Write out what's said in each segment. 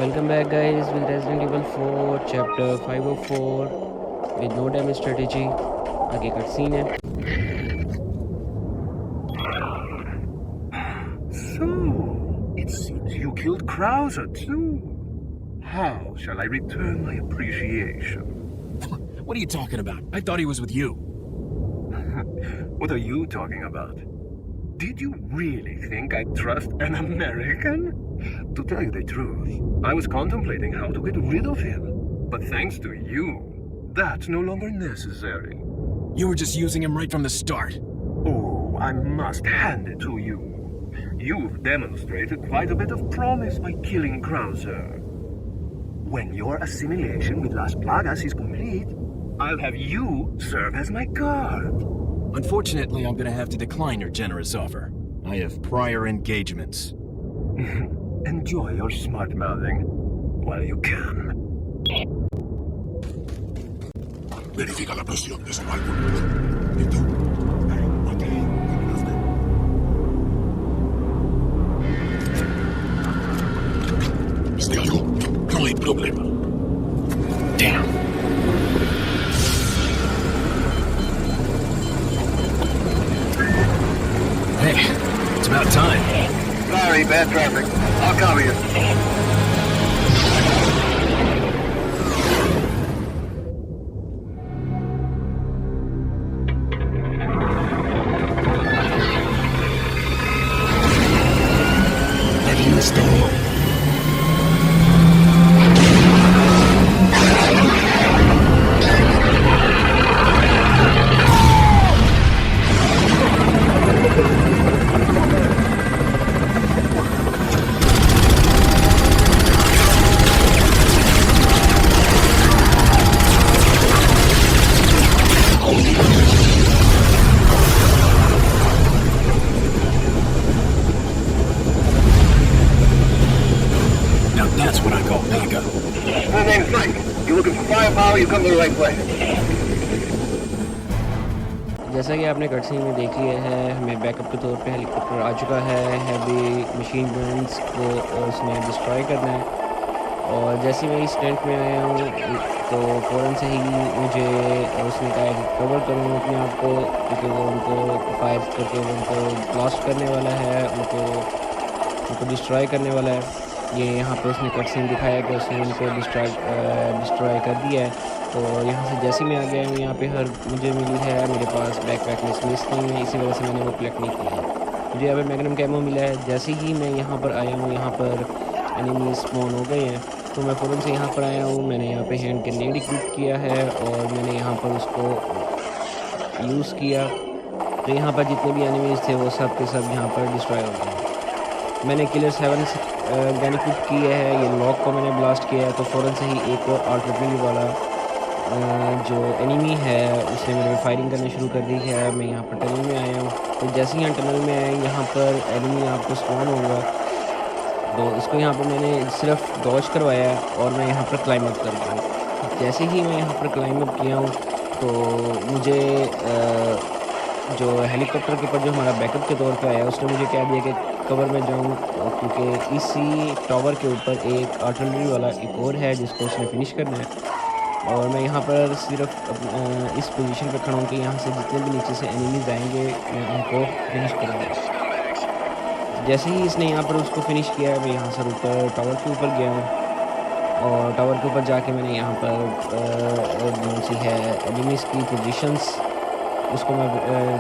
Welcome back guys with Resident Evil 4 chapter 504 with no damage strategy. आगे cutscene है. So, it seems you killed Krauser too. How shall I return my appreciation? What are you talking about? I thought he was with you. What are you talking about? Did you really think I'd trust an American? To tell you the truth, I was contemplating how to get rid of him. But thanks to you, that's no longer necessary. You were just using him right from the start. Oh, I must hand it to you. You've demonstrated quite a bit of promise by killing Krauser. When your assimilation with Las Plagas is complete, I'll have you serve as my guard. Unfortunately, I'm gonna have to decline your generous offer. I have prior engagements. Enjoy your smart-mouthing while you can. Verifica la presión de su válvula. ¿Y tú? ¿Viste algo? No hay problema. Damn. Hey, it's about time. Sorry, bad traffic. I'll cover you. Heavy mistake. Now that's what I call backup. My name's Frank. You're looking for firepower, you come to the right place. जैसा कि आपने cutscene में देख लिया है, हमें backup के तौर पे हेलीकॉप्टर आ चुका है. हैवी मशीन गन्स को उसने डिस्ट्रॉय करना है. और जैसे मैं इस टेंट में आया हूँ तो फ़ौरन से ही मुझे उसने कहा कि कवर करूँ अपने आप को, क्योंकि वो उनको फायर करके उनको ब्लास्ट करने वाला है, उनको डिस्ट्रॉय करने वाला है. ये यहाँ पे उसने कटसीन दिखाया कि उसने उनको डिस्ट्रॉय कर दिया है. तो यहाँ से जैसे मैं आ गया हूँ, यहाँ पे हर मुझे मिली है, मेरे पास बैकपैक में स्मिथ नहीं है, इसी वजह से मैंने वो कलेक्ट नहीं किया है. मुझे यहाँ पे मैग्नम कैमो मिला है. जैसे ही मैं यहाँ पर आया हूँ, यहाँ पर एनिमी स्पॉन हो गए हैं, तो मैं फ़ौरन से यहाँ पर आया हूँ. मैंने यहाँ पे हैंड ग्रेनेड इक्विप किया है और मैंने यहाँ पर उसको यूज़ किया. तो यहाँ पर जितने भी एनिमीज़ थे वो सब के सब यहाँ पर डिस्ट्रॉय हो गए. मैंने किलर 7 गन इक्विप की है. ये लॉक को मैंने ब्लास्ट किया है, तो फ़ौरन से ही एक और आर्टिलरी वाला जो एनिमी है उसने मेरे फायरिंग करना शुरू कर दी है. मैं यहाँ पर टनल में आया हूँ. तो जैसे ही यहाँ टनल में आए, यहाँ पर एनिमी आपको स्पॉन होगा. तो इसको यहाँ पर मैंने सिर्फ डॉज करवाया है और मैं यहाँ पर क्लाइम अप कर गया हूँ. जैसे ही मैं यहाँ पर क्लाइम अप किया हूँ तो मुझे जो हेलीकॉप्टर के ऊपर जो हमारा बैकअप के तौर पे आया, उसने मुझे कह दिया कि कवर में जाऊँ, क्योंकि इसी टावर के ऊपर एक आर्टिलरी वाला एक और है जिसको उसने फिनिश करना है. और मैं यहाँ पर सिर्फ इस पोजीशन पे खड़ा हूँ कि यहाँ से जितने भी नीचे से एनिमीज आएंगे मैं उनको फिनिश करूँगा. जैसे ही इसने यहाँ पर उसको फिनिश किया, मैं यहाँ से ऊपर टावर के ऊपर गया हूँ. और टावर के ऊपर जाके मैंने यहाँ पर कौन सी है एनिमीज़ की पोजीशंस उसको मैं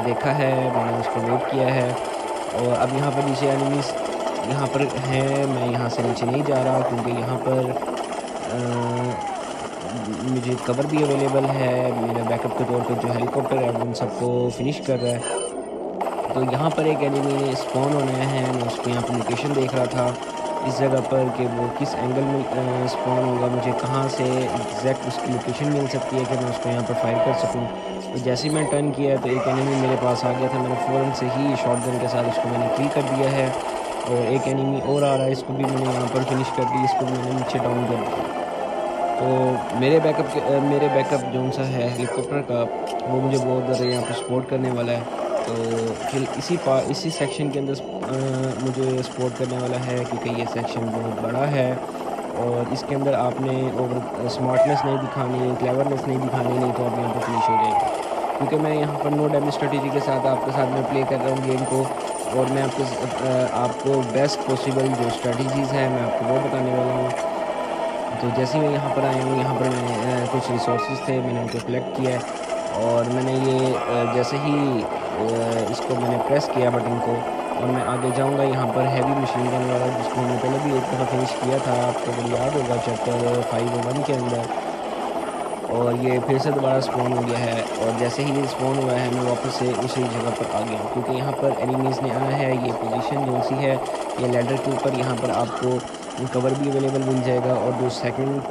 देखा है, मैंने उसको नोट किया है. और अब यहाँ पर नीचे एनिमीज़ यहाँ पर हैं. मैं यहाँ से नीचे नहीं जा रहा क्योंकि यहाँ पर मुझे कवर भी अवेलेबल है. मेरा बैकअप के तौर पे जो हेलीकॉप्टर है उन सबको फिनिश कर रहा है. तो यहाँ पर एक एनिमी स्पॉन होना है. मैं उसको यहाँ पर लोकेशन देख रहा था इस जगह पर कि वो किस एंगल में स्पॉन होगा, मुझे कहाँ से एग्जैक्ट उसकी लोकेशन मिल सकती है कि मैं उसको यहाँ पर फायर कर सकूँ. तो जैसे ही मैं टर्न किया तो एक एनिमी मेरे पास आ गया था. मैंने फ़ौरन से ही शॉटगन के साथ उसको मैंने किल कर दिया है. और एक एनिमी और आ रहा है, इसको भी मैंने यहाँ पर फिनिश कर दी. इसको भी मैंने नीचे डाउन कर दिया. तो मेरे बैकअप जो सा है हेलीकॉप्टर का, वो मुझे बहुत ज़्यादा यहाँ पर सपोर्ट करने वाला है. तो फिर इसी सेक्शन के अंदर मुझे सपोर्ट करने वाला है क्योंकि ये सेक्शन बहुत बड़ा है. और इसके अंदर आपने ओवर स्मार्टनेस नहीं दिखानी, क्लेवरनेस नहीं दिखानी, नहीं तो आप यहाँ पर फिनिश हो जाएगा। क्योंकि मैं यहाँ पर नो डैमेज स्ट्रेटेजी के साथ आपके साथ मैं प्ले कर रहा हूँ गेम को, और मैं आपको बेस्ट पॉसिबल जो स्ट्रेटजीज़ है मैं आपको वो बताने वाला हूँ। तो जैसे ही मैं यहाँ पर आया हूँ, यहाँ पर मैंने कुछ रिसोर्सेज थे, मैंने उनको कलेक्ट किया है, और मैंने ये जैसे ही इसको मैंने प्रेस किया बटन को, और मैं आगे जाऊँगा यहाँ पर हैवी मशीन गन वाला, जिसको हमने पहले भी एक दफ़ा फिनिश किया था, आपको बड़ी याद होगा चैप्टर 501 के अंदर। और ये फिर से दोबारा स्पॉन हो गया है, और जैसे ही ये स्पॉन हुआ है मैं वापस से उसी जगह पर आ गया हूँ, क्योंकि यहाँ पर एनिमीज़ ने आना है। ये पोजीशन जो सी है, ये लैडर के ऊपर यहाँ पर आपको कवर भी अवेलेबल मिल जाएगा। और जो सेकंड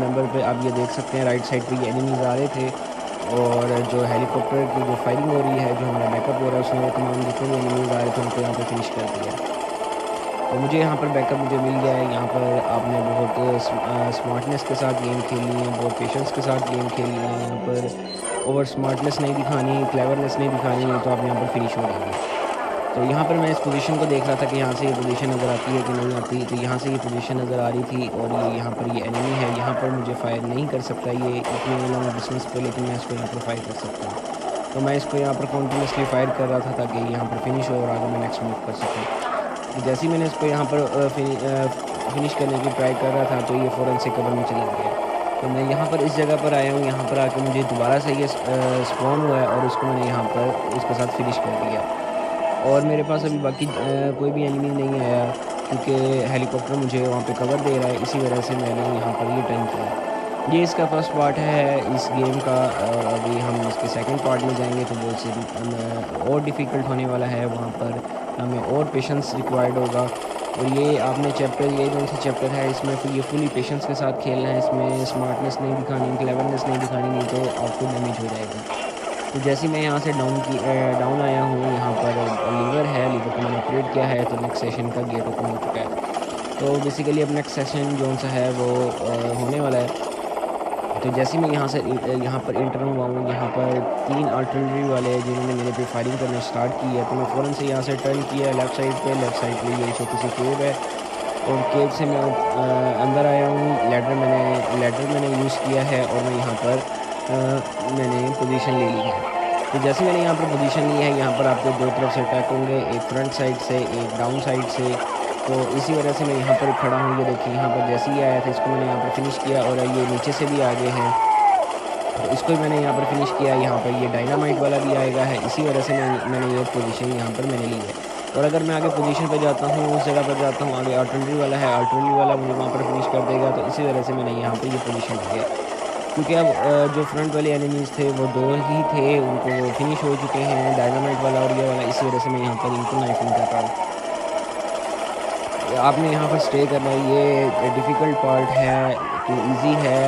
नंबर पे आप ये देख सकते हैं, राइट साइड पे ये एनिमीज़ आ रहे थे, और जो हेलीकॉप्टर की जो फायरिंग हो रही है, जो हमारा बैकअप हो रहा है, उसमें वो तमाम जितने भी एनिमीज़ आ रहे थे उनको यहाँ पर फिनिश कर दिया। तो मुझे यहाँ पर बैकअप मुझे मिल गया है। यहाँ पर आपने बहुत स्मार्टनेस के साथ गेम खेलनी है, बहुत पेशेंस के साथ गेम खेलनी है। यहाँ पर ओवर स्मार्टनेस नहीं दिखानी, क्लेवरनेस नहीं दिखानी, नहीं तो आप यहाँ पर फिनिश हो जाएंगे। तो यहाँ पर मैं इस पोजीशन को देख रहा था कि यहाँ से ये पोजीशन नज़र आती है कि नहीं आती। तो यहाँ से ये पोजीशन नज़र आ रही थी, और ये यहाँ पर ये एनिमी है, यहाँ पर मुझे फायर नहीं कर सकता ये इतने लॉन्ग डिस्टेंस पे, लेकिन मैं इसको यहाँ पर फायर कर सकता हूँ। तो मैं इसको यहाँ पर कॉन्टीन्यूसली फायर कर रहा था ताकि यहाँ पर फिनिश हो और आगे मैं नेक्स्ट मूव कर सकूँ। तो जैसे ही मैंने इसको यहाँ पर फिनिश करने की ट्राई कर रहा था, तो ये फ़ौरन से कवर में चला गया। तो मैं यहाँ पर इस जगह पर आया हूँ, यहाँ पर आके मुझे दोबारा से ये स्पॉन हुआ है, और उसको मैंने यहाँ पर इसके साथ फिनिश कर दिया। और मेरे पास अभी बाकी कोई भी एनिमी नहीं आया, क्योंकि हेलीकॉप्टर मुझे वहाँ पे कवर दे रहा है, इसी वजह से मैंने यहाँ पर ये टर्न किया। ये इसका फर्स्ट पार्ट है इस गेम का, और अभी हम इसके सेकंड पार्ट में जाएंगे तो बहुत से और डिफ़िकल्ट होने वाला है। वहाँ पर हमें और पेशेंस रिक्वायर्ड होगा। और ये आपने चैप्टर, ये जो सा चैप्टर है, इसमें फिर ये फुली पेशेंस के साथ खेलना है। इसमें स्मार्टनेस नहीं दिखानी, क्लेवरनेस नहीं दिखानी, नहीं तो आपको डैमेज हो जाएगा। तो जैसे मैं यहाँ से डाउन आया हूँ, यहाँ पर लीवर है, लीवर को मैंने अपग्रेड किया है, तो नेक्स्ट सेशन का गेट ओपन हो चुका है। तो बेसिकली अब नेक्स्ट सेशन जो सा है वो होने वाला है। तो जैसे मैं यहाँ पर इंटर हुआ हूँ, यहाँ पर 3 आर्टिलरी वाले जिन्होंने मेरे पे फायरिंग करना स्टार्ट की है, तो मैं फ़ौरन से यहाँ से टर्न किया लेफ़्ट साइड पे ये छोटी सी केव है, और केव से मैं अंदर आया हूँ। लैडर मैंने यूज़ किया है, और मैं यहाँ पर मैंने पोजीशन ले ली है। तो जैसे मैंने यहाँ पर पोजीशन ली है, यहाँ पर आपको दो तरफ से अटैक होंगे, एक फ्रंट साइड से, एक डाउन साइड से। तो इसी वजह से मैं यहाँ पर खड़ा हूँ। ये देखिए, यहाँ पर जैसे ही आया था इसको मैंने यहाँ पर फिनिश किया, और ये नीचे से भी आगे हैं, तो इसको भी मैंने यहाँ पर फिनिश किया। यहाँ पर ये डायनामाइट वाला भी आएगा है, इसी वजह से मैंने ये पोजीशन यहाँ पर मैंने ली है। और अगर मैं आगे पोजीशन पर जाता हूँ, उस जगह पर जाता हूँ, आगे आर्टिलरी वाला है, आर्टिलरी वाला मुझे वहाँ पर फिनिश कर देगा। तो इसी वजह से मैंने यहाँ पर ये पोजीशन लिया, क्योंकि अब जो फ्रंट वाले एनिमीज़ थे वो 2 ही थे, उनको वो फिनिश हो चुके हैं, डायनामाइट वाला और ये वाला। इसी वजह से मैं यहाँ पर इनको नाइफिंग कर रहा हूँ। आपने यहाँ पर स्टे करना है। ये डिफ़िकल्ट पार्ट है, तो इजी है,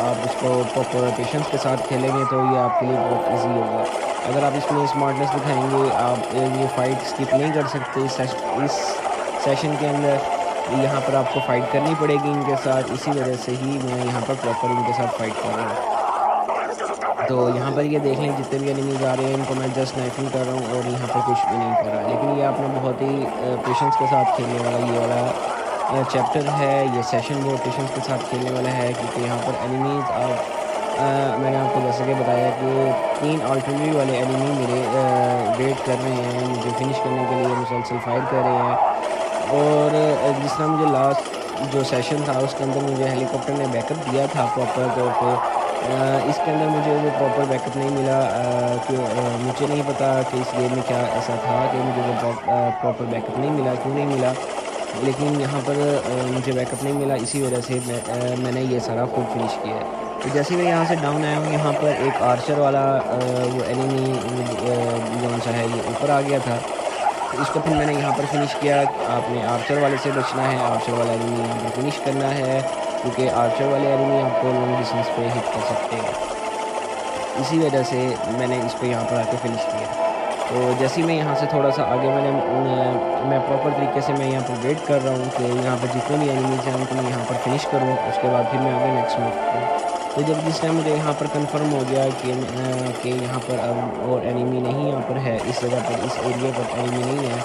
आप इसको प्रॉपर पेशेंस के साथ खेलेंगे तो ये आपके लिए बहुत इजी होगा। अगर आप इसमें स्मार्टनेस दिखाएंगे, आप ये फ़ाइट स्किप नहीं कर सकते इस सेशन के अंदर। यहाँ पर आपको फ़ाइट करनी पड़ेगी इनके साथ, इसी वजह से ही मैं यहाँ पर प्रॉपर इनके साथ फ़ाइट कर रहा हूँ। तो यहाँ पर ये देख लें, जितने भी एनिमीज़ आ रहे हैं इनको मैं जस्ट नाइफिंग कर रहा हूँ, और यहाँ पर कुछ भी नहीं कर रहा। लेकिन ये आपने बहुत ही पेशेंस के साथ खेलने वाला ये वाला चैप्टर है, ये सेशन बहुत पेशेंस के साथ खेलने वाला है, क्योंकि यहाँ पर एनिमीज़ मैंने आपको जैसे कि बताया कि 3 आर्टिलरी वाले एनिमी मेरे वेट कर रहे हैं, मुझे फिनिश करने के लिए मुसलसल फायर कर रहे हैं। और जिस तरह मुझे लास्ट जो सेशन था उसके अंदर मुझे हेलीकॉप्टर ने बैकअप दिया था प्रॉपर तौर पर, इसके अंदर मुझे वो प्रॉपर बैकअप नहीं मिला। कि मुझे नहीं पता कि इस गेम में क्या ऐसा था कि मुझे वो प्रॉपर बैकअप नहीं मिला, क्यों नहीं मिला, लेकिन यहाँ पर मुझे बैकअप नहीं मिला। इसी वजह से मैंने ये सारा खुद फिनिश किया है। तो जैसे मैं यहाँ से डाउन आया हूँ, यहाँ पर एक आर्चर वाला वो एनिमी जो सा है ये ऊपर आ गया था, तो इसको फिर मैंने यहाँ पर फिनिश किया। आपने आर्चर वाले से बचना है, आर्चर वाला एनिमी यहाँ पर फिनिश करना है, क्योंकि आर्चर वाले एनिमी आपको लॉन्ग डिस्टेंस पे हिट कर सकते हैं। इसी वजह से मैंने इसको यहाँ पर आके फिनिश किया। तो जैसे ही मैं यहाँ से थोड़ा सा आगे मैं प्रॉपर तरीके से मैं यहाँ पर वेट कर रहा हूँ कि यहाँ पर जितने भी एनिमीज़ हैं उनको मैं यहाँ पर फिनिश करूँ, उसके बाद फिर मैं आगे नेक्स्ट मूव करूँ। तो जब जिस टाइम मुझे यहाँ पर कंफर्म हो गया कि यहाँ पर अब और एनिमी नहीं यहाँ पर है, इस जगह पर, इस एरिया पर एनिमी नहीं है,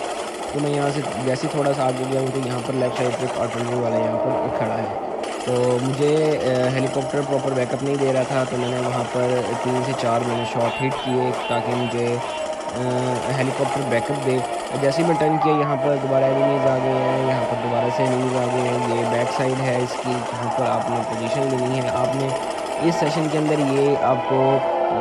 इसको मैं यहाँ से जैसे थोड़ा सा आगे गया हूँ तो यहाँ पर लेफ्ट साइड पे एक आर्टिलरी वाला यहाँ पर खड़ा है। तो मुझे हेलीकॉप्टर प्रॉपर बैकअप नहीं दे रहा था, तो मैंने वहाँ पर 3 से 4 मैंने शॉट हिट किए ताकि मुझे हेलीकॉप्टर बैकअप दे। और जैसे ही मैं टर्न किया यहाँ पर दोबारा एनिमीज़ आ गए हैं, यहाँ पर दोबारा से एनिमीज़ आ गए हैं। ये बैक साइड है इसकी, जहाँ पर आपने पोजीशन लेनी है। आपने इस सेशन के अंदर ये आपको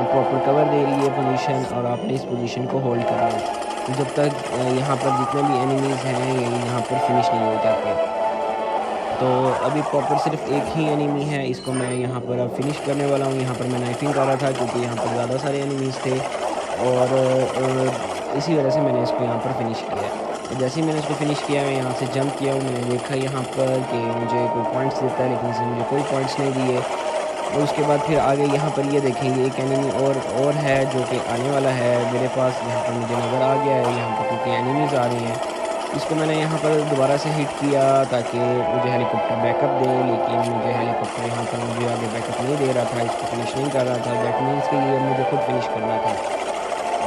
प्रॉपर कवर दे रही है पोजीशन, और आपने इस पोजीशन को होल्ड करना है जब तक यहाँ पर जितने भी एनिमीज़ हैं ये यहाँ पर फिनिश नहीं हो जाते। तो अभी प्रॉपर सिर्फ एक ही एनिमी है, इसको मैं यहाँ पर अब फिनिश करने वाला हूँ। यहाँ पर मैं नाइफिंग कर रहा था क्योंकि यहाँ पर ज़्यादा सारे एनिमीज़ थे, और इसी वजह से मैंने इसको यहाँ पर फिनिश किया। तो जैसे ही मैंने इसको फिनिश किया, मैं यहाँ से जंप किया, मैंने देखा यहाँ पर कि मुझे कोई पॉइंट्स देता है, लेकिन इसने मुझे कोई पॉइंट्स नहीं दिए। और उसके बाद फिर आगे यहाँ पर ये देखेंगे एक एनिमी और है जो कि आने वाला है मेरे पास। यहाँ पर मुझे नज़र आ गया है यहाँ पर क्योंकि एनिमीज़ आ रही हैं। इसको मैंने यहाँ पर दोबारा से हिट किया ताकि मुझे हेलीकॉप्टर बैकअप दे, लेकिन मुझे हेलीकॉप्टर यहाँ पर मुझे आगे बैकअप नहीं दे रहा था, इसको फिनिश नहीं कर रहा था। दैट मीन्स के लिए मुझे खुद फिनिश करना था।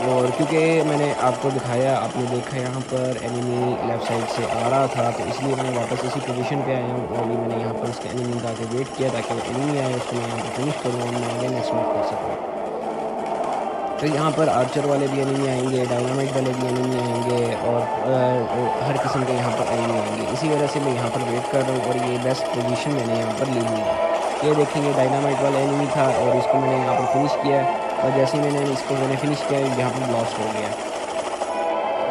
और क्योंकि मैंने आपको दिखाया, आपने देखा यहाँ पर एनिमी लेफ़्ट साइड से आ रहा था, तो इसलिए मैंने वापस इसी पोजीशन पे आया हूँ। और मैंने यहाँ पर उसके एनिमी का आके वेट किया ताकि वो एनिमी आए, उसको मैं यहाँ पर फिनिश करूँ और मैं आगे नेक्स्ट मूव कर सकूँ। तो यहाँ पर आर्चर वाले भी एनिमी आएंगे, डायनामाइट वाले भी एनिमी आएंगे, और हर किस्म के यहाँ पर एनिमी आएंगे। इसी वजह से मैं यहाँ पर वेट कर रहा हूँ, और ये बेस्ट पोजीशन मैंने यहाँ पर ली हुई है। ये देखेंगे डायनामाइट वाला एनिमी था, और इसको मैंने यहाँ पर फिनिश किया। और जैसे ही मैंने फिनिश किया, यहाँ पर ब्लास्ट हो गया।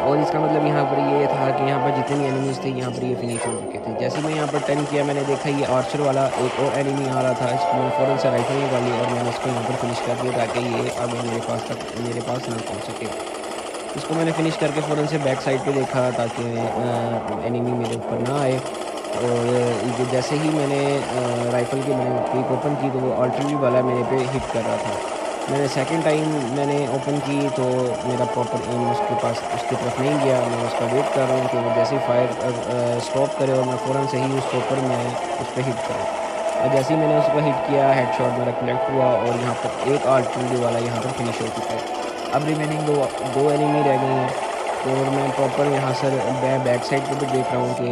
और इसका मतलब यहाँ पर ये था कि यहाँ पर जितने भी एनिमीज़ थे यहाँ पर ये फिनिश हो चुके थे। जैसे मैं यहाँ पर टर्न किया, मैंने देखा ये आर्चर वाला एक और एनिमी आ रहा था। इसको मैंने फ़ौरन से राइफल निकाली और मैंने इसको यहाँ पर फिनिश कर दिया ताकि ये आगे मेरे पास ना पहुँच सके। इसको मैंने फिनिश करके फ़ौरन से बैक साइड पे देखा ताकि एनिमी मेरे ऊपर ना आए। और जैसे ही मैंने राइफ़ल की मैंने क्लिक ओपन की तो वो आर्टिलरी वाला मेरे पे हिट कर रहा था। मैंने सेकंड टाइम मैंने ओपन की तो मेरा प्रॉपर एम उसके तरफ नहीं गया। मैं उसका वेट कर रहा हूँ कि वो जैसे ही फायर स्टॉप करे और मैं फ़ौरन से ही उसके ऊपर मैं उस पर हिट करूँ। और जैसे ही मैंने उस पर हिट किया, हेडशॉट मेरा कलेक्ट हुआ, और यहाँ पर एक आर्टिलरी वाला यहाँ पर फिनिश हो चुका है। अब रिमेनिंग दो एनिमी रह गई हैं, और मैं प्रॉपर यहाँ से बैक साइड पर भी देख रहा हूँ कि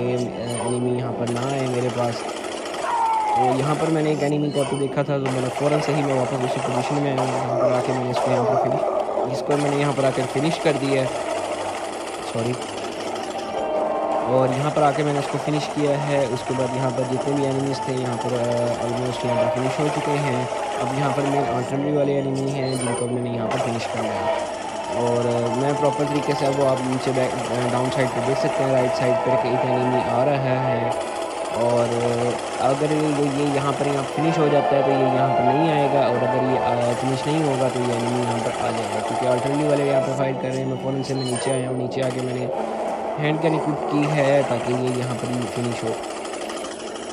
एनिमी यहाँ पर ना आए मेरे पास। तो यहाँ पर मैंने एक एनिमी को तो देखा था, तो मैंने फ़ौरन से ही मैं वापस उसी पोजीशन में आया हूँ। यहाँ पर आके मैंने इसको यहाँ पर आकर फिनिश कर दिया है, सॉरी। और यहाँ पर आके मैंने इसको फिनिश किया है। उसके बाद यहाँ पर जितने भी एनिमीज़ थे यहाँ पर ऑलमोस्ट यहाँ पर फिनिश हो चुके हैं। अब यहाँ पर मेन आर्टिलरी वाले एनिमी हैं जिनको मैंने यहाँ पर फिनिश करना है। और मैं प्रॉपर तरीके से, अब वो आप नीचे डाउन साइड पर देख सकते हैं, राइट साइड पर एक एनिमी आ रहा है। और अगर ये यहाँ पर फिनिश हो जाता है तो ये यहाँ पर नहीं आएगा, और अगर ये फिनिश नहीं होगा तो ये एनिमी यहाँ पर आ जाएगा। क्योंकि आर्टिलरी वाले यहाँ पर फाइट कर रहे हैं। मैं फ़ौरन से नीचे आया हूँ, नीचे आके मैंने हैंड गन इक्विप की है ताकि ये यहाँ पर फिनिश हो।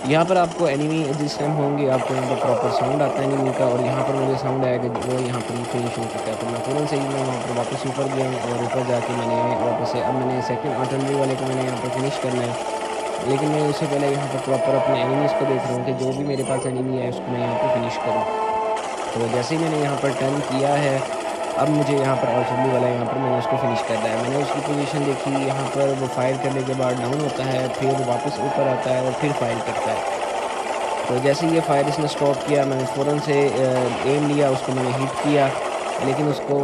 यहाँ पर आपको एनिमी जिस टाइम होंगे आपको यहाँ पर प्रॉपर साउंड आता है एनिमी का, और यहाँ पर मुझे साउंड आया कि वो यहाँ पर फिनिश हो चुका है। तो मैं फ़ौरन से ही मैं वहाँ पर वापस ऊपर गया और ऊपर जाके मैंने वापस से अब मैंने सेकंड आर्टिलरी वाले को मैंने यहाँ पर फिनिश करना है। लेकिन मैं उससे पहले यहाँ पर प्रॉपर अपने एनिमीज़ को देख रहा हूँ कि जो भी मेरे पास एनिमी है उसको मैं यहाँ पर फिनिश करूँ। तो जैसे ही मैंने यहाँ पर टर्न किया है, अब मुझे यहाँ पर आर्टिलरी वाला यहाँ पर मैंने उसको फिनिश करना है। मैंने उसकी पोजीशन देखी, यहाँ पर वो फायर करने के बाद डाउन होता है, फिर वापस ऊपर आता है और फिर फायर करता है। तो जैसे ही ये फायर इसने स्टॉप किया, मैंने फ़ौरन से एम लिया, उसको मैंने हिट किया, लेकिन उसको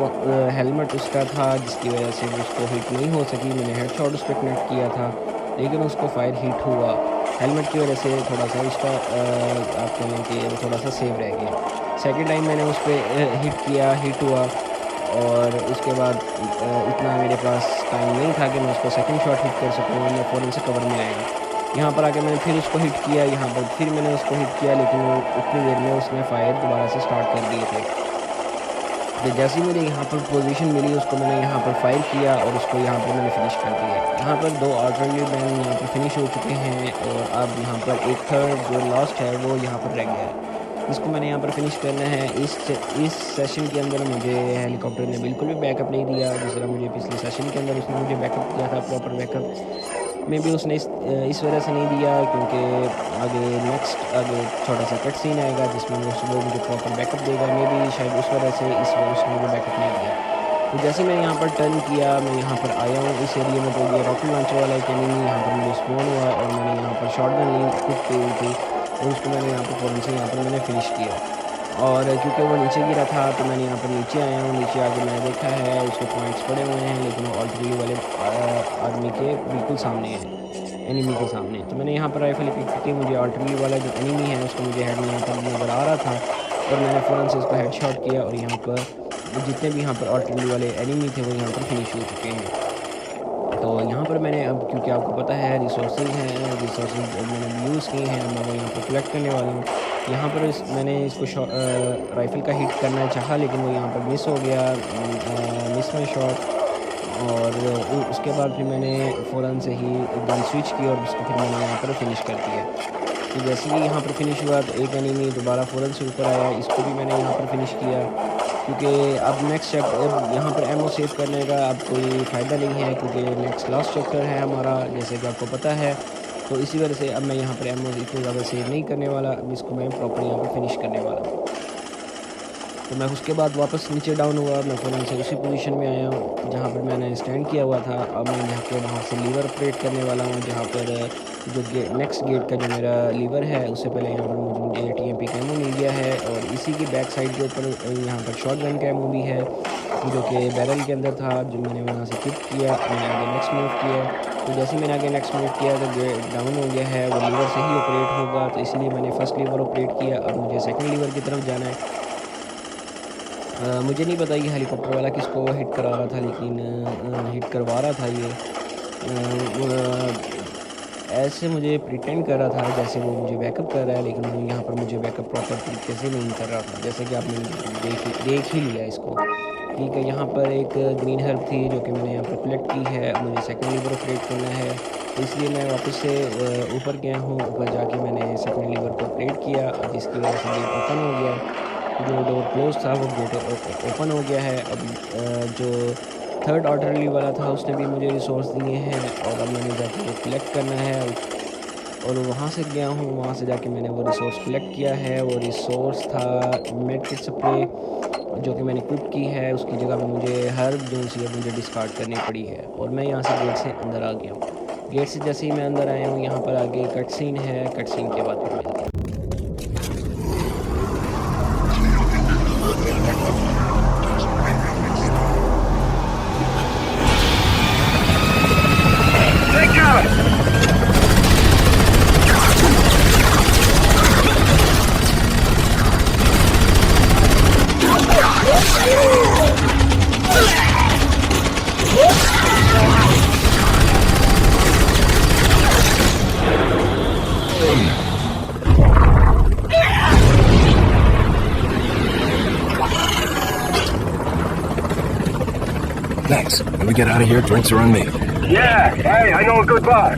हेलमेट उसका था जिसकी वजह से उसको हिट नहीं हो सकी। मैंने हेडशॉट उस पर कनेक्ट किया था, लेकिन उसको फायर हिट हुआ। हेलमेट की वजह से थोड़ा सा इसका आप कहें कि थोड़ा सा सेव रह गया। सेकंड टाइम मैंने उस पर हिट हुआ, और उसके बाद इतना मेरे पास टाइम नहीं था कि मैं उसको सेकंड शॉट हिट कर सकूँ। मैं फ़ौरन से कवर में आया। यहाँ पर आके मैंने फिर उसको हिट किया, यहाँ पर फिर मैंने उसको हिट किया, लेकिन वो उतनी देर में उसने फायर दोबारा से स्टार्ट कर दिए थे। तो जैसे ही मुझे यहाँ पर पोजीशन मिली, उसको मैंने यहाँ पर फायर किया और उसको यहाँ पर मैंने फिनिश कर दिया। यहाँ पर 2 आर्टिलरी मैन यहाँ पर फिनिश हो चुके हैं, और अब यहाँ पर एक थर्ड जो लास्ट है वो यहाँ पर रह गया है, जिसको मैंने यहाँ पर फिनिश करना है। इस सेशन के अंदर मुझे हेलीकॉप्टर ने बिल्कुल भी बैकअप नहीं दिया, जिस तरह मुझे पिछले सेशन के अंदर उसने मुझे बैकअप दिया था, प्रॉपर बैकअप में भी उसने इस वजह से नहीं दिया क्योंकि आगे छोटा सा कट सीन आएगा जिसमें वो मुझे प्रॉपर बैकअप देगा। मैं भी शायद उस वजह से उसने मुझे बैकअप नहीं दिया। तो जैसे मैं यहाँ पर टर्न किया, मैं यहाँ पर आया हूँ इस एरिया में, तो ये रॉकेट लॉन्चर वाला एक एनिमी यहाँ पर मुझे स्पॉन हुआ और मैंने यहाँ पर शॉटगन ली, कुछ पे हुई थी और उसको मैंने यहाँ पर फ़ौरन से यहाँ पर मैंने फिनिश किया। और क्योंकि वो नीचे गिरा था तो मैंने यहाँ पर नीचे आया हूँ, नीचे आके मैंने देखा है उसके पॉइंट्स पड़े हुए हैं, लेकिन वो आर्टिलरी वाले आदमी के बिल्कुल सामने है, एनिमी के सामने। तो मैंने यहाँ पर राइफल पिक की, मुझे आर्टिलरी वाला जो एनिमी है उसको मुझे हेड में यहाँ पर नज़र आ रहा था और मैंने फ़ौरन से उसको हेड शॉट किया और यहाँ पर जितने भी यहाँ पर आर्टिलरी वाले एनिमी थे वो यहाँ पर फिनिश हो चुके हैं। तो यहाँ पर मैंने अब, क्योंकि आपको पता है रिसोर्सेज हैं, रिसोर्सेज मैंने यूज़ किए हैं, मैं वो यहाँ पर कलेक्ट करने वाला हूँ। यहाँ पर मैंने इसको राइफ़ल का हिट करना चाहा, लेकिन वो यहाँ पर मिस हो गया, मिस में शॉट। और उसके बाद फिर मैंने फ़ौरन से ही गन स्विच की और उसको फिर मैंने यहाँ पर फिनिश कर दिया। तो जैसे ही यहाँ पर फिनिश हुआ तो एक एनिमी दोबारा फ़ौरन से ऊपर आया, इसको भी मैंने यहाँ पर फिनिश किया, क्योंकि अब नेक्स्ट चैप्टर यहाँ पर एमओ सेव करने का अब कोई फ़ायदा नहीं है, क्योंकि नेक्स्ट लास्ट चैप्टर है हमारा, जैसे कि आपको पता है। तो इसी वजह से अब मैं यहाँ पर एमओ इतनी ज़्यादा सेव नहीं करने वाला, अब इसको मैं प्रॉपर यहाँ पर फिनिश करने वाला हूँ। तो मैं उसके बाद वापस नीचे डाउन हुआ, मैं फ़ौरन से उसी पोजीशन में आया हूँ जहाँ पर मैंने स्टैंड किया हुआ था। अब मैं यहाँ पे वहाँ से लीवर ऑपरेट करने वाला हूँ, जहाँ पर जो नेक्स्ट गेट का जो मेरा लीवर है उससे पहले यहाँ पर मुझे टीएमपी का एमओ मिल गया है और इसी की बैक साइड के ऊपर यहाँ पर शॉटगन का एमओ भी है जो कि बैरल के अंदर था, जो मैंने वहाँ से पिक किया। मैंने आगे नेक्स्ट मूव किया, तो जैसे मैंने आगे नेक्स्ट मूव किया तो गेट डाउन हो गया है, वो लीवर से ही ऑपरेट होगा, तो इसलिए मैंने फर्स्ट लीवर ऑपरेट किया। अब मुझे सेकेंड लीवर की तरफ जाना है। मुझे नहीं पता ये हेलीकॉप्टर वाला किसको हिट करा रहा था, लेकिन हिट करवा रहा था ये। ऐसे मुझे प्रिटेंड कर रहा था जैसे वो मुझे बैकअप कर रहा है, लेकिन वो यहाँ पर मुझे बैकअप प्रॉपर तरीके से नहीं कर रहा था, जैसे कि आपने देख ही लिया इसको। ठीक है, यहाँ पर एक ग्रीन हर्ब थी जो कि मैंने यहाँ पर कलेक्ट की है। अब मुझे सेकेंड लीवर ऑपरेट करना है, तो इसलिए मैं वापस से ऊपर गया हूँ। ऊपर जाके मैंने सेकेंड लीवर को ऑपरेट किया, जिसकी वजह से गेट ओपन हो गया। जो डोर क्लोज था वो गेट ओपन हो गया है। अब जो थर्ड आर्टिलरी वाला था उसने भी मुझे रिसोर्स दिए हैं और अब मैंने जाके वो कलेक्ट करना है और वहाँ से गया हूँ, वहाँ से जाके मैंने वो रिसोर्स कलेक्ट किया है। वो रिसोर्स था मेडकिट स्प्रे जो कि मैंने इक्विप की है, उसकी जगह पे मुझे हर जो सी मुझे डिस्कार्ड करनी पड़ी है और मैं यहाँ से गेट से अंदर आ गया हूँ। गेट से जैसे ही मैं अंदर आया हूँ यहाँ पर आगे कट सीन है, कट सीन के बाद फिर मिलते हैं। Thanks. When we get out of here, drinks are on me. Yeah, hey, I know a good bar.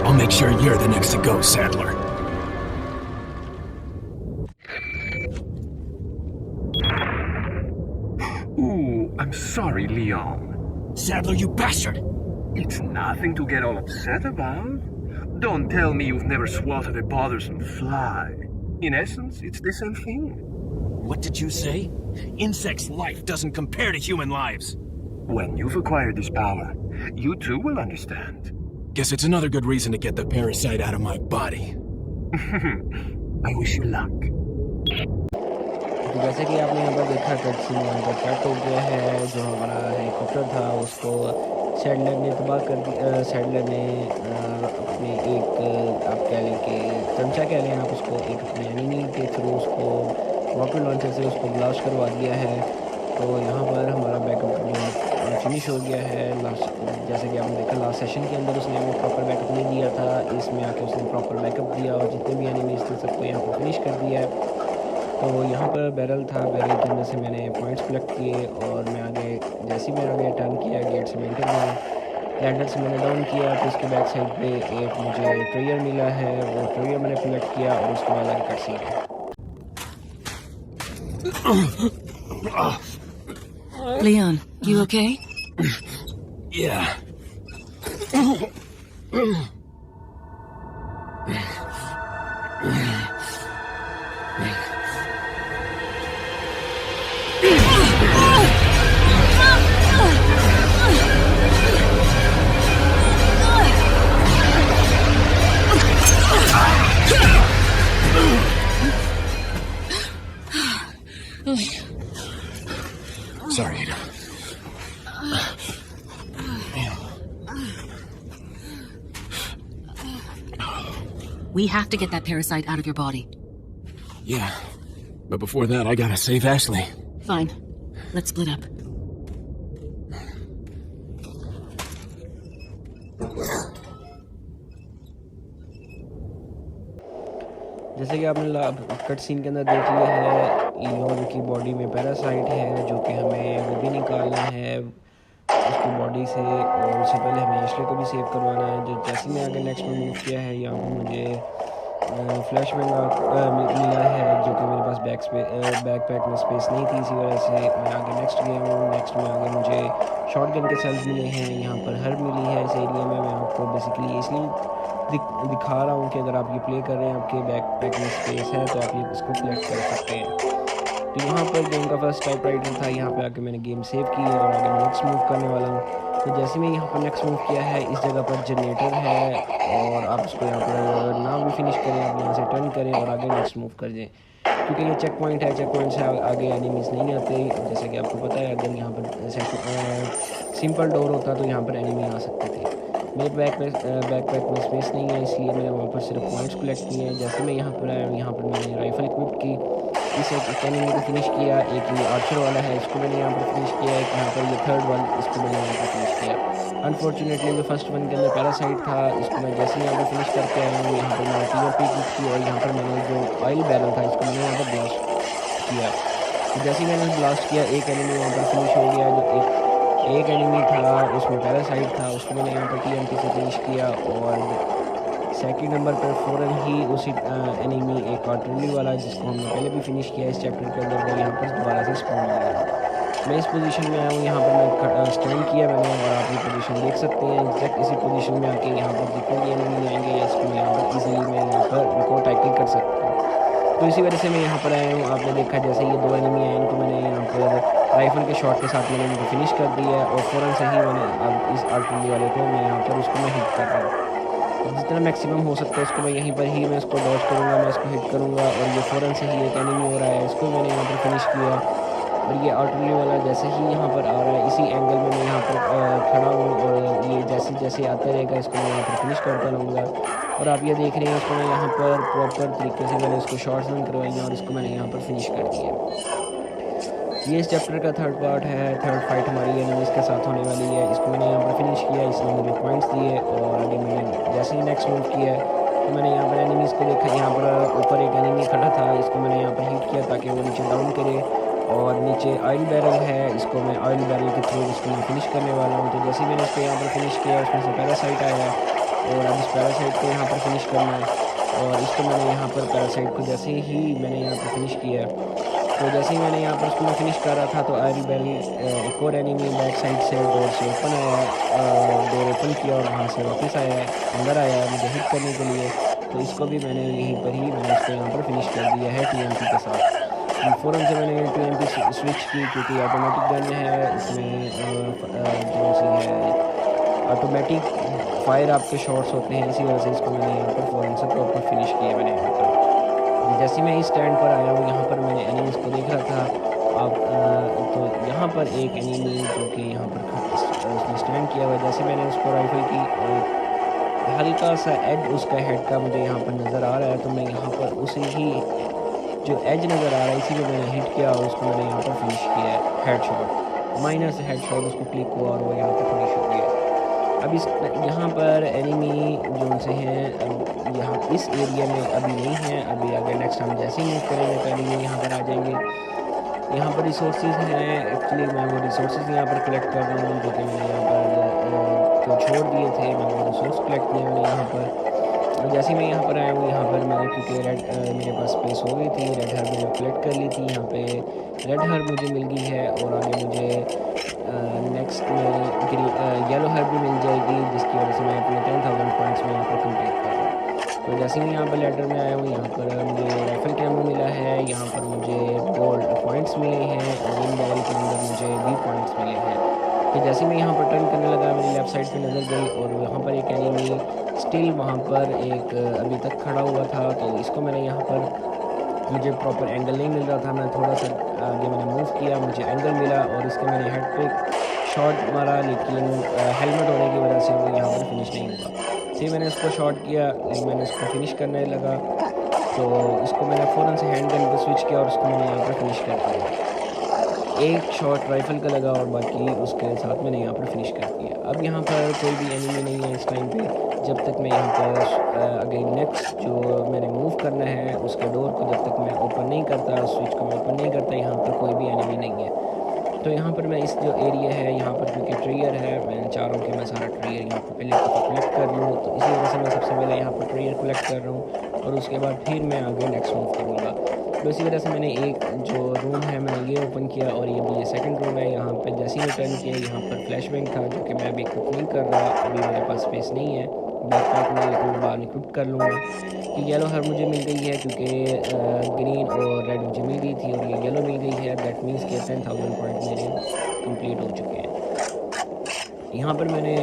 I'll make sure you're the next to go, Sadler. Ooh, I'm sorry, Leon. Sadler, you bastard! It's nothing to get all upset about. Don't tell me you've never swatted a bothersome fly. In essence, it's the same thing. What did you say? Insects' life doesn't compare to human lives. When you've acquired this power, you too will understand. Guess it's another good reason to get the parasite out of my body. I wish you luck. तो जैसे कि आपने यहाँ पर देखा cut scene यहाँ पर cut हो गया है। जो हमारा हेलीकॉप्टर था उसको सैडलर ने तबाह कर दिया। सैडलर ने अपने एक आप कह लें कि चमचा कह लें आप उसको, एक अपने एनिमी के थ्रू उसको रॉकेट लॉन्चर से उसको ब्लास्ट करवा दिया है। तो यहाँ पर हमारा बैकअप जो फिनिश हो गया है। लास्ट जैसे कि आपने देखा लास्ट सेशन के अंदर उसने हमें प्रॉपर बैकअप नहीं दिया था, इसमें आके उसने प्रॉपर बैकअप दिया और जितने भी एनिमीज थे सबको यहाँ पर फिनिश कर दिया है। तो यहाँ पर बैरल था, बैरल के अंदर से मैंने पॉइंट्स कलेक्ट किए और मैं आगे जैसे ही मैं आगे टर्न किया गेट से मैं एंटर हुआ लैंडर से मैंने डाउन किया, तो उसके बैक साइड पे एक मुझे ट्रेयर मिला है, वो ट्रेयर मैंने कलेक्ट किया और उसके बाद आगे कट सीन है। Leon, you okay? Yeah. Sorry, Ada. We have to get that parasite out of your body. Yeah. But before that, I gotta save Ashley. Fine. Let's split up. जैसे कि आपने cut scene के अंदर देख लिया है, Leone की body में पैरासाइट है जो कि हमें वो भी निकालना है उसकी बॉडी से, और उससे पहले हमें एशले को भी सेव करवाना है। जो जैसे मैं आगे नेक्स्ट में मूव किया है, यहाँ पर मुझे फ्लैश बैंग मिला है जो कि मेरे पास बैकपैक में स्पेस नहीं थी, इसी वजह से मैं आगे नेक्स्ट गया हूँ। नेक्स्ट में आगे मुझे शॉटगन के सेल्स मिले हैं, यहाँ पर हर्ब मिली है इस एरिया में। मैं आपको बेसिकली इसलिए दिखा रहा हूँ कि अगर आप ये प्ले कर रहे हैं, आपके बैकपैक में स्पेस है तो आप ये इसको कलेक्ट कर सकते हैं। तो यहाँ पर गेम का फर्स्ट टाइप राइटर था, यहाँ पे आके मैंने गेम सेव की है और आगे मैं नेक्स्ट मूव करने वाला हूँ। तो जैसे मैं यहाँ पर नेक्स्ट मूव किया है, इस जगह पर जनरेटर है और आप उसको यहाँ पर ना भी फिनिश करें, आप यहाँ से टर्न करें और आगे नेक्स्ट मूव कर दें, क्योंकि ये चेक पॉइंट है। चेक पॉइंट से आगे एनिमीज़ नहीं आते, जैसे कि आपको पता है। अगर यहाँ पर सिंपल डोर होता तो यहाँ पर एनिमी आ सकते थे। मेरे बैकपैक में स्पेस नहीं है, इसलिए मैंने वहाँ पर सिर्फ पॉइंट्स कलेक्ट किए हैं। जैसे मैं यहाँ पर आया हूँ, यहाँ पर मैंने राइफल इक्विप की, इस एक एनिमी को फिनिश किया। एक ये आर्चर वाला है, इसको मैंने यहाँ पर फिनिश किया। एक यहाँ पर ये थर्ड वाला, इसको मैंने यहाँ पर फिनिश किया। अनफॉर्चुनेटली जो फर्स्ट वन के अंदर पैरासाइट था, इसको मैं जैसे यहाँ पर फिनिश करके आया हूँ, यहाँ पर मैंने टीएमपी की और यहाँ पर मैंने जो ऑयल बैरल था इसको मैंने यहाँ पर ब्लास्ट किया। तो जैसे ही मैंने ब्लास्ट किया, एक एनिमी वहाँ पर फिनिश हो गया। जो एक एनिमी था उसमें पैरासाइट था, उसको मैंने यहाँ पर टीएमपी से फिनिश किया। और सेकंड नंबर पर फ़ौरन ही उसी एनिमी एक आर्टिलरी वाला जिसको हमने पहले भी फिनिश किया इस चैप्टर के अंदर, वो यहाँ पर दोबारा से स्पॉन हो गया। मैं इस पोजीशन में आया हूँ, यहाँ पर मैं स्टैंड किया मैंने और आप ये पोजीशन देख सकते हैं। एग्जैक्ट इसी पोजीशन में आके यहाँ पर जितने भी एनिमी आएंगे इसको मैं यहाँ पर ईजिली मैं यहाँ पर उनको टैकल कर सकता हूँ। तो इसी वजह से मैं यहाँ पर आया हूँ। आपने देखा जैसे ये दो एनिमी आए, इनको मैंने यहाँ पर राइफल के शॉट के साथ मैंने इनको फिनिश कर दिया है और फ़ौरन से ही मैंने अब इस आर्टिलरी वाले को मैं यहाँ पर उसको मैं हिट कर रहा हूँ। जितना मैक्सिमम हो सकता है इसको मैं यहीं पर ही मैं इसको डॉज करूँगा, मैं इसको हिट करूँगा। और ये फ़ौरन से ही एक एनिमी हो रहा है, इसको मैंने यहाँ पर फिनिश किया। और ये आर्टिलरी वाला जैसे ही यहाँ पर आ रहा है, इसी एंगल में मैं यहाँ पर खड़ा हूँ और ये जैसे जैसे आता रहेगा इसको मैं यहाँ पर फिनिश करता रहूँगा। और आप ये देख रहे हैं इसको मैं यहाँ पर प्रॉपर तरीके से मैंने इसको शॉट्स रन करवाई हैं और इसको मैंने यहाँ पर फिनिश कर दिया। ये इस चैप्टर का थर्ड पार्ट है। थर्ड फाइट हमारी एनिमीज़ के साथ होने वाली है। इसको मैंने यहाँ पर फिनिश किया, इसने मुझे पॉइंट्स दिए और आगे मैंने जैसे ही नेक्स्ट मूव किया है तो मैंने यहाँ पर एनिमीज़ को देखा। यहाँ पर ऊपर एक एनिमी खड़ा था, इसको मैंने यहाँ पर हिट किया ताकि वो नीचे डाउन करे। और नीचे ऑयल बैरल है, इसको मैं ऑयल बैरल के थ्रू इसको मैं फिनिश करने वाला हूँ। तो जैसे ही मैंने इसको यहाँ पर फिनिश किया, उसमें से पैरासाइट आया और अब इस पैरासाइट को यहाँ पर फिनिश करना है। और इसको मैंने यहाँ पर पैरासाइट को जैसे ही मैंने यहाँ पर फिनिश किया, तो जैसे ही मैंने यहाँ पर उसको मैं फिनिश कर रहा था तो ऑयल बैरल एक और एनिमी बैक साइड से डोर से ओपन आया, डोर ओपन किया और वहाँ से वापस आया, अंदर आया मुझे हिट करने के लिए। तो इसको भी मैंने यहीं पर ही मैंने इसको यहाँ पर फिनिश कर दिया है टीएमपी के साथ। फ़ौरन से मैंने टीएमपी स्विच की क्योंकि ऑटोमेटिक गन है, इसमें जो सी है ऑटोमेटिक फायर आपके शॉट्स होते हैं, इसी वजह से इसको मैंने यहाँ पर फ़ौरन से प्रॉपर फिनिश किया मैंने यहाँ पर। जैसे मैं इस स्टैंड पर आया हूँ, यहाँ पर मैंने एनिमीज़ को देख रहा था। अब तो यहाँ पर एक एनिमी जो कि यहाँ पर उसने स्टैंड किया हुआ, जैसे मैंने उसको राइफल की और हल्का सा एज उसका हेड का मुझे यहाँ पर नज़र आ रहा है, तो मैं यहाँ पर उसी ही जो एज नज़र आ रहा है इसी में मैंने हिट किया और उसको मैंने यहाँ पर फिनिश किया है हेड शॉट, माइनर से हेड शॉट उसको क्लिक हुआ और वो यहाँ पर फिनिश हो गया। अब इस यहाँ पर एनिमी जो से हैं अब यहाँ इस एरिया में अभी नहीं है। अभी अगर नेक्स्ट हम जैसे ही मूव करेंगे तो एनिमी यहाँ पर आ जाएंगे। यहाँ पर रिसोर्सेज हैं, एक्चुअली मैं वो रिसोर्सेज यहाँ पर कलेक्ट कर रहा हूँ जो कि मैंने यहाँ पर कुछ छोड़ दिए थे, मैंने वो रिसोर्स कलेक्ट किए मैंने यहाँ पर। और जैसे ही मैं यहाँ पर आया हूँ, यहाँ पर मैंने क्योंकि मेरे पास स्पेस हो गई थी, रेड हर्ब मैंने कलेक्ट कर ली थी। यहाँ पे रेड हर्ब मुझे मिल गई है और आगे मुझे नेक्स्ट में येलो हर्ब भी मिल जाएगी, जिसकी वजह से मैं अपने 10,000 पॉइंट्स में यहाँ पर कंप्लीट कर रहा हूँ। तो जैसे ही यहाँ पर लेटर में आया हूँ, यहाँ पर मुझे राइफल कैमो मिला है, यहाँ पर मुझे गोल्ड पॉइंट्स मिले हैं और इन लेवल के अंदर मुझे भी पॉइंट्स मिले हैं। तो जैसे मैं यहाँ पर टर्न करने लगा, मेरी लेफ़्ट साइड पे नज़र गई और यहाँ पर एक एनिमी स्टिल वहाँ पर एक अभी तक खड़ा हुआ था। तो इसको मैंने यहाँ पर, मुझे प्रॉपर एंगल नहीं मिल रहा था, मैं थोड़ा सा आगे मैंने मूव किया, मुझे एंगल मिला और इसके मैंने हेड पे शॉट मारा, लेकिन हेलमेट होने की वजह से वो यहाँ पर फिनिश नहीं हुआ। फिर मैंने इसको शॉट किया, लेकिन मैंने इसको फिनिश करने लगा, तो इसको मैंने फ़ौरन से हैंड गन पर स्विच किया और उसको मैंने यहाँ पर फिनिश कर दिया। एक शॉट राइफल का लगा और बाकी उसके साथ मैंने यहाँ पर फिनिश कर दिया। अब यहाँ पर कोई भी एनिमी नहीं है इस टाइम पे, जब तक मैं यहाँ पर अगेन नेक्स्ट जो मैंने मूव करना है उसके डोर को जब तक मैं ओपन नहीं करता, स्विच को मैं ओपन नहीं करता, यहाँ पर कोई भी एनिमी नहीं है। तो यहाँ पर मैं इस जो एरिया है यहाँ पर क्योंकि ट्रेयर है, मैं चाह रहा हूँ कि मैं सारा ट्रेयर यहाँ पर पहले कलेक्ट कर लूँ, तो इसी वजह से मैं सबसे पहले यहाँ पर ट्रेयर कलेक्ट कर रहा हूँ और उसके बाद फिर मैं आगे नेक्स्ट मूव करूँगा। तो इसी वजह से मैंने एक जो रूम है मैंने ये ओपन किया और ये सेकंड रूम है। यहाँ पे जैसे ही टर्न किया, यहाँ पर फ्लैश बैंक था जो कि मैं अभी इक्विप नहीं कर रहा, अभी मेरे पास स्पेस नहीं है बैकपैक में, लेकिन मैं बाद में इक्विप कर लूँगा। ये येलो हर मुझे मिल गई है क्योंकि ग्रीन और रेड मुझे मिल गई थी और ये येलो मिल गई है, दैट मीन्स के 10,000 पॉइंट मेरे कंप्लीट हो चुके हैं। यहाँ पर मैंने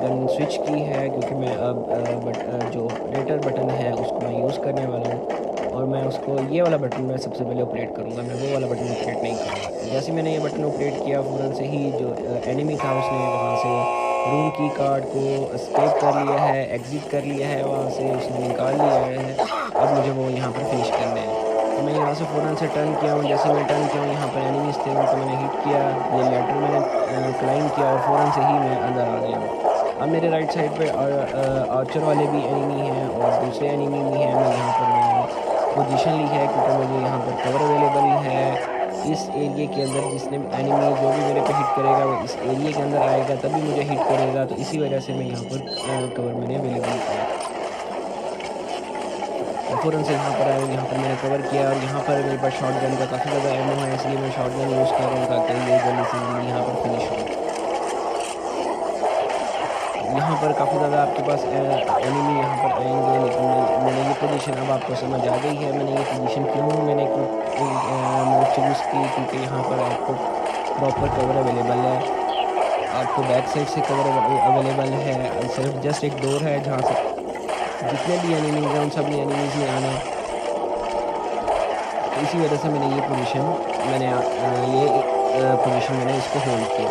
गन स्विच की है क्योंकि मैं अब जो ऑपरेटर बटन है उसको मैं यूज़ करने वाला हूँ और मैं उसको ये वाला बटन मैं सबसे पहले ऑपरेट करूँगा, मैं वो वाला बटन ऑपरेट नहीं करूँगा। जैसे मैंने ये बटन ऑपरेट किया, फ़ौरन से ही जो एनिमी था उसने वहाँ से रूम की कार्ड को एस्केप कर लिया है, एग्ज़िट कर लिया है, वहाँ से उसने निकाल लिया है। अब मुझे वो यहाँ पर फिनिश करना है, तो मैं यहाँ से फ़ौरन से टर्न किया हूँ। जैसे मैं टर्न किया हूँ, यहाँ पर एनिमीज़ थे उनको मैंने हिट किया, ये लेटर मैंने क्लाइम किया और फ़ौरन से ही मैं अंदर आ गया हूँ। अब मेरे राइट साइड पे आर्चर वाले भी एनिमी हैं और दूसरे एनिमी भी हैं। मैं यहाँ पर पोजीशन ली है क्योंकि मुझे यहाँ पर कवर अवेलेबल है इस एरिया के अंदर। जिसने एनिमी जो भी मेरे पे हिट करेगा वो इस एरिया के अंदर आएगा तभी मुझे हिट करेगा, तो इसी वजह से मैं यहाँ पर कवर मैंने अवेलेबल किया। फ़ौरन से यहाँ पर आया, यहाँ पर मैंने कवर किया और यहाँ पर मेरे पास शॉट गन का काफ़ी ज़्यादा एमो है, इसलिए मैं शॉट गन यूज़ कर रहा हूँ ताकि ये जल्दी से यहाँ पर फिनिश हो। यहाँ पर काफ़ी ज़्यादा आपके पास एनिमी यहाँ पर आएंगे, लेकिन मैंने ये पोजीशन अब आपको समझ आ गई है। मैंने ये पोजीशन क्यों मैंने मोड चूज़ की, क्योंकि यहाँ पर आपको प्रॉपर कवर अवेलेबल है, आपको बैक साइड से कवर अवेलेबल है, सिर्फ जस्ट एक डोर है जहाँ से जितने भी एनिमीज़ हैं उन सभी एनिमीज़ में आना है। तो इसी वजह से मैंने ये पोजीशन मैंने इसको होल्ड किया।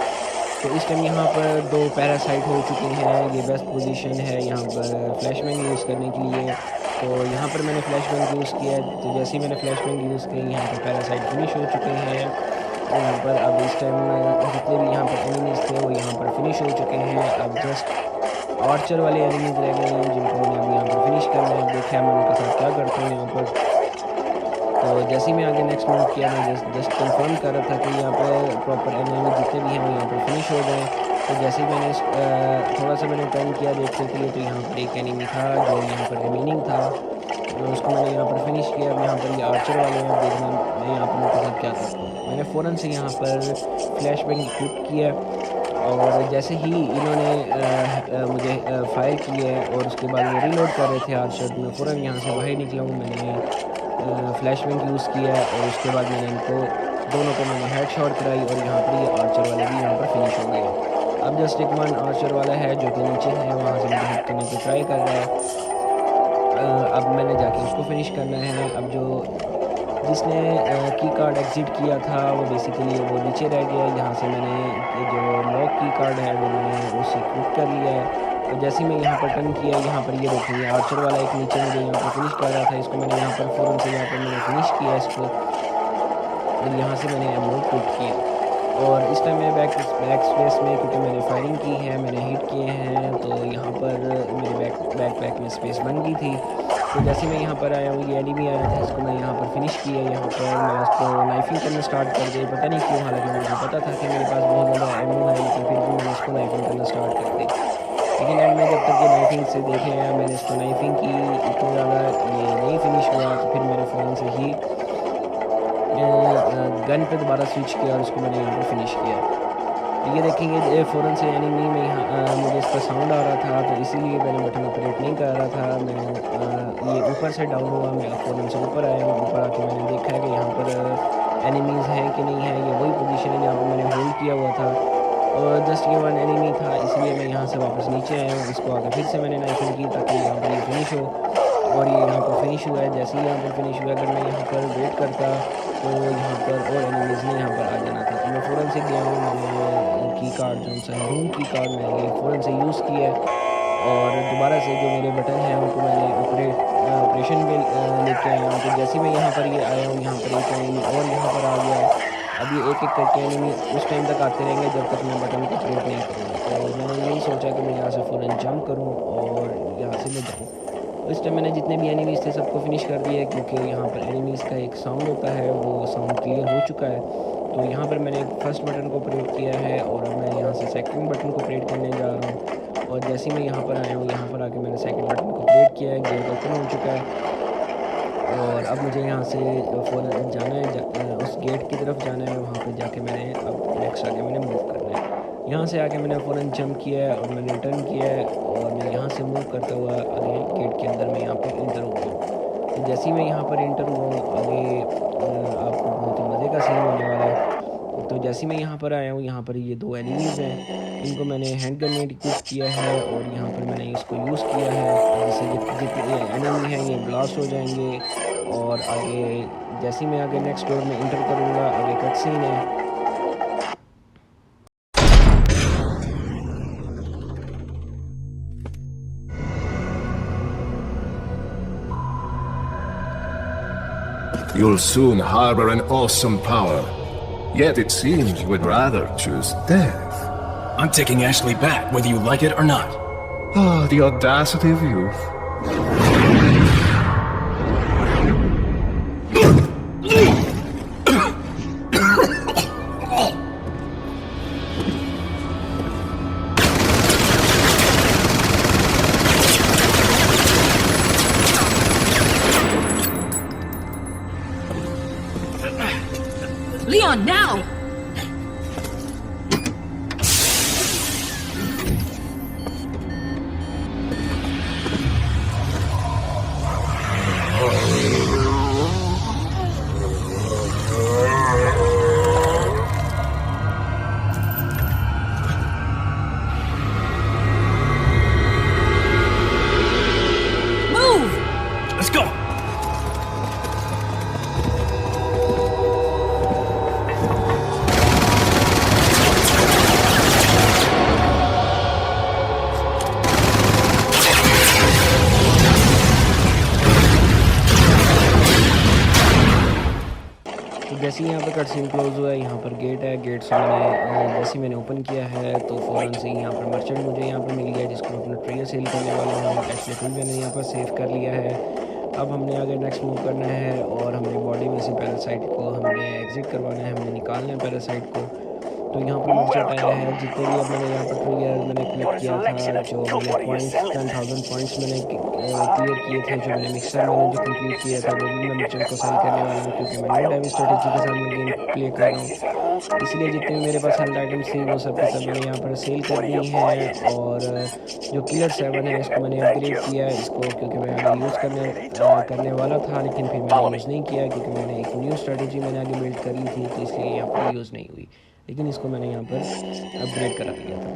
तो इस टाइम यहाँ पर 2 पैरासाइट हो चुके हैं, ये बेस्ट पोजीशन है यहाँ पर फ्लैश बैंग यूज़ करने के लिए। तो यहाँ पर मैंने फ्लैश बैंग यूज़ किया, तो जैसे ही मैंने फ्लैश बैंग यूज़ की यहाँ पर पैरासाइट फिनिश हो चुके हैं। यहाँ पर अब इस टाइम जितने भी यहाँ पर एनिमीज़ थे वो यहाँ पर फिनिश हो चुके हैं। अब जस्ट आर्चर वाले एनिमीज़ रह गए हैं जिनको मैंने अभी यहाँ पर फिनिश करना है। देखा मैं उनके साथ क्या करता हूँ यहाँ पर। तो जैसे ही मैं आगे नेक्स्ट मूव किया, मैं जस्ट कंफर्म कर रहा था कि यहाँ पर प्रॉपर एनिमी जितने भी हैं वो यहाँ पर फिनिश हो गए। तो जैसे ही मैंने थोड़ा सा मैंने टर्न किया देखने के लिए, तो यहाँ पर एक एनिमी था जो यहाँ पर रिमेनिंग था, तो उसको मैंने यहाँ पर फिनिश किया। अब यहाँ पर ये आर्चर वाले हैं, देखना मैं यहाँ पर उनके साथ क्या करता हूँ। मैंने फ़ौरन से यहाँ पर फ्लैश बैंग इक्विप किया और जैसे ही इन्होंने मुझे फायर किया और उसके बाद वो रीलोड कर रहे थे आर्चर, मैं फ़ौरन यहाँ से बाहर निकला हूँ। मैंने फ्लैश बैंग यूज़ किया और उसके बाद मैंने इनको दोनों को मैंने हेड शॉट कराई और यहाँ पर ये आर्चर वाले भी यहाँ पर फिनिश हो गए। अब जस्ट एक वन आर्चर वाला है जो कि नीचे है, वहाँ से मुझे हिट करने की ट्राई कर रहा है। अब मैंने जाके उसको फिनिश करना है। अब जो जिसने की कार्ड एग्ज़िट किया था वो बेसिकली वो नीचे रह गया। यहाँ से मैंने जो लॉक की कार्ड है वो मैंने उसे क्लिक कर लिया है। तो जैसे ही मैं यहाँ पर टर्न किया, यहाँ पर ये देखिए आर्चर वाला एक नीचे मुझे यहाँ पर फिनिश कर रहा था, इसको मैंने यहाँ पर फ़ौरन से यहाँ पर मैंने फिनिश किया इसको और यहाँ से मैंने एमो पुट किया। और इस टाइम मैं बैक स्पेस में क्योंकि मैंने फायरिंग की है, मैंने हिट किए हैं, तो यहाँ पर मेरे बैकपैक में स्पेस बन गई थी। तो जैसे मैं यहाँ पर आया हूँ, ये एनिमी आ रहा था, इसको मैं यहाँ पर फिनिश किया। यहाँ पर मैं उसको नाइफिंग करना स्टार्ट कर दी, पता नहीं क्यों, हालांकि मुझे पता था कि मेरे पास बहुत ज़्यादा एमो है, लेकिन फिर भी मैंने उसको नाइफिंग करना स्टार्ट कर दी। लेकिन एंड में जब तक ये नाइफिंग से देखे हैं, मैंने इसको नाइफिंग की, इतना ज़्यादा ये नहीं फिनिश हुआ, तो फिर मैंने फ़ौरन से ही गन पे दोबारा स्विच किया और उसको मैंने यहाँ पर फिनिश किया। तो ये देखेंगे फ़ौरन से एनिमी में यहाँ मुझे इसका साउंड आ रहा था, तो इसीलिए मैंने बटन ऑपरेट नहीं कर रहा था। मैं ये ऊपर से डाउन हुआ, मैं फ़ौरन से ऊपर आया हूँ। ऊपर आके मैंने देखा है कि यहाँ पर एनिमीज़ हैं कि नहीं है। ये वही पोजीशन है जहाँ पर मैंने होल्ड किया हुआ था और जस्ट ये वन एनिमी था, इसलिए मैं यहाँ से वापस नीचे आया हूँ। इसको आगे फिर से मैंने नाइफिंग की ताकि यहाँ पर ये फिनिश हो, और ये यहाँ पर फिनिश हुआ है। जैसे ही यहाँ पर फिनिश हुआ, अगर मैं यहाँ पर वेट करता तो यहाँ पर और एनिमीज़ ने यहाँ पर आ जाना था। तो मैं फ़ौरन से गया हूँ, मैंने की कार्ड जो सा रूम की कार्ड मैंने फ़ौरन से यूज़ किया है और दोबारा से जो मेरे बटन हैं उनको मैंने ऑपरेशन में लेके आया हूँ। तो जैसे मैं यहाँ पर ये आया हूँ, यहाँ पर एक एनिमी और यहाँ पर आ गया है। अब ये एक एक करके एनिमी उस टाइम तक आते रहेंगे जब तक मैं बटन को ऑपरेट नहीं करूँगा। तो मैंने यही सोचा कि मैं यहाँ से फ़ौरन जंप करूँ और यहाँ से मैं जाऊँ। तो इस टाइम मैंने जितने भी एनिमीज़ थे सबको फिनिश कर दिया है, क्योंकि यहाँ पर एनिमीज़ का एक साउंड होता है, वो साउंड क्लियर हो चुका है। तो यहाँ पर मैंने फर्स्ट बटन को ऑपरेट किया है और अब मैं यहाँ से सेकंड बटन को ऑपरेट करने जा रहा हूँ। और जैसे ही मैं यहाँ पर आया हूँ, यहाँ पर आके मैंने सेकंड बटन को ऑपरेट किया है, गेट ओपन हो चुका है। और अब मुझे यहाँ से फ़ौरन जाना है, उस गेट की तरफ जाना है। वहाँ पर जाके मैंने अब नेक्स्ट आगे मैंने मूव करना है। यहाँ से आके मैंने फ़ौरन जंप किया है और मैंने टर्न किया है और मैं यहाँ से मूव करता हुआ आगे गेट के अंदर मैं यहाँ पर इंटर हो गया। तो जैसे ही मैं यहाँ पर इंटर हुआ हूँ, आगे आपको बहुत ही मज़े का सीन होने वाला है। तो जैसे मैं यहाँ पर आया हूँ, यहाँ पर ये दो एनिमीज़ हैं, इनको मैंने हैंड ग्रेनेड इक्विप किया है और यहाँ पर मैंने इसको यूज़ किया है, जिससे जितने एनिमी हैं ये ब्लास्ट हो जाएंगे। और आगे जैसे मैं आगे नेक्स्ट डोर में इंटर करूँगा, आगे कट सीन है। You'll soon harbor an awesome power. Yet it seems you would rather choose death. I'm taking Ashley back, whether you like it or not. Ah, the audacity of youth. Leon, now! Let's go! तो जैसे ही यहाँ पर cut scene close हुआ है, यहाँ पर gate है। Gate से मैंने जैसे मैंने ओपन किया है तो फ़ौरन से यहाँ पर मर्चेंट मुझे यहाँ पर मिल गया, जिसको अपना ट्रेन सेल करने वाला हूँ। एक्चुअली मैंने यहाँ पर सेव कर लिया है। अब हमने आगे नेक्स्ट मूव करना है और हमने बॉडी में से पैरासाइट को हमने एग्जिट करवाना है, हमने निकालना है पैरासाइट को। तो यहाँ पर मर्चेंट आया है। जितने भी अब मैंने यहाँ पर ट्रिगर मैंने कलेक्ट किया था, जो मैंने पॉइंट्स 10,000 पॉइंट्स मैंने क्लियर किए थे, जो मैंने मिक्सर मैंने जो कंप्लीट किया था, वो भी मैं मर्चेंट को सेल करने वाला हूँ, क्योंकि मैं नो डैमेज स्ट्रेटेजी के साथ मैं गेम प्ले कर रहा हूँ। इसलिए जितने भी मेरे पास हेल्थ आइटम्स थी वो सब के सब मैंने यहाँ पर सेल कर दी हैं। और जो किलर 7 है इसको मैंने अपग्रेड किया है, इसको क्योंकि मैं आगे यूज़ करने वाला था, लेकिन फिर मैंने यूज़ नहीं किया, क्योंकि मैंने एक न्यू स्ट्रेटेजी मैंने आगे बिल्ड करी थी, तो इसलिए यहाँ पर यूज़ नहीं हुई। लेकिन इसको मैंने यहाँ पर अपग्रेड करा दिया था।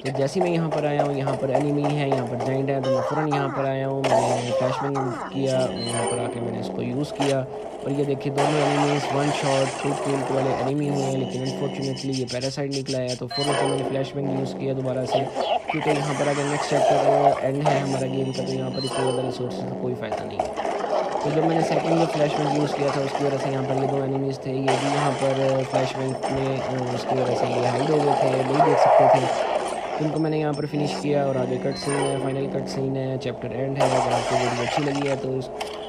तो जैसे मैं यहाँ पर आया हूँ, यहाँ पर एनिमी है, यहाँ पर जाइंट है, तो मैं फ़ौरन यहाँ पर आया हूँ। मैंने फ्लैशबैंग किया, यहाँ पर आके मैंने इसको यूज़ किया और ये देखिए दोनों एनिमीज वन शॉट 2 किल वाले एनिमी हुए हैं। लेकिन अनफॉर्चुनेटली ये पैरासाइट निकला है, तो फ़ौरन से मैंने फ्लैशबैंग यूज़ किया दोबारा से, क्योंकि यहाँ पर आगे नेक्स्ट चैप्टर एंड है हमारा गेम का, तो यहाँ पर इससे ज़्यादा रिसोर्स का कोई फ़ायदा नहीं है। तो जब मैंने सेकंड में फ्लैशबैंक यूज़ किया था, उसकी वजह से यहाँ पर ये दो एनिमीज़ थे, ये भी यहाँ पर फ्लैशबैंक में उसकी वजह से ये हाइड हो गए थे, नहीं देख सकते थे। इनको मैंने यहाँ पर फिनिश किया और आगे कट सीन है, फाइनल कट सीन है, चैप्टर एंड है। अगर आपको वीडियो अच्छी लगी है तो इस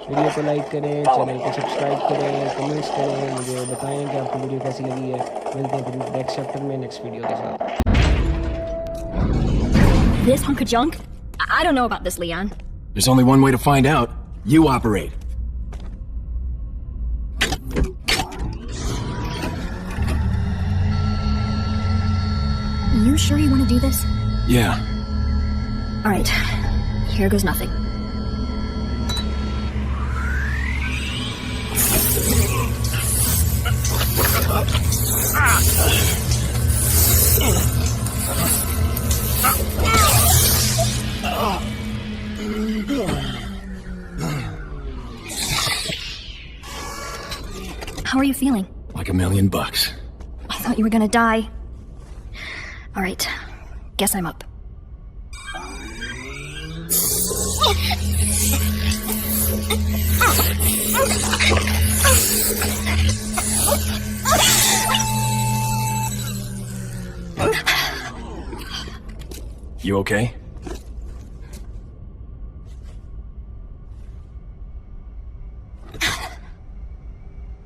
वीडियो को लाइक करें, चैनल को सब्सक्राइब करें, कमेंट्स करें, मुझे बताएं कि आपको वीडियो कैसी लगी है। मिलते हैं फिर नेक्स्ट चैप्टर में नेक्स्ट वीडियो के साथ। This hunk of junk? I don't know about this, Leon. There's only one way to find out. You operate. You sure you want to do this? Yeah. Alright. Here goes nothing. How are you feeling? Like $1,000,000. I thought you were gonna die. Alright. Guess I'm up. You okay?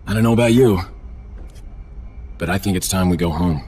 I don't know about you, but I think it's time we go home.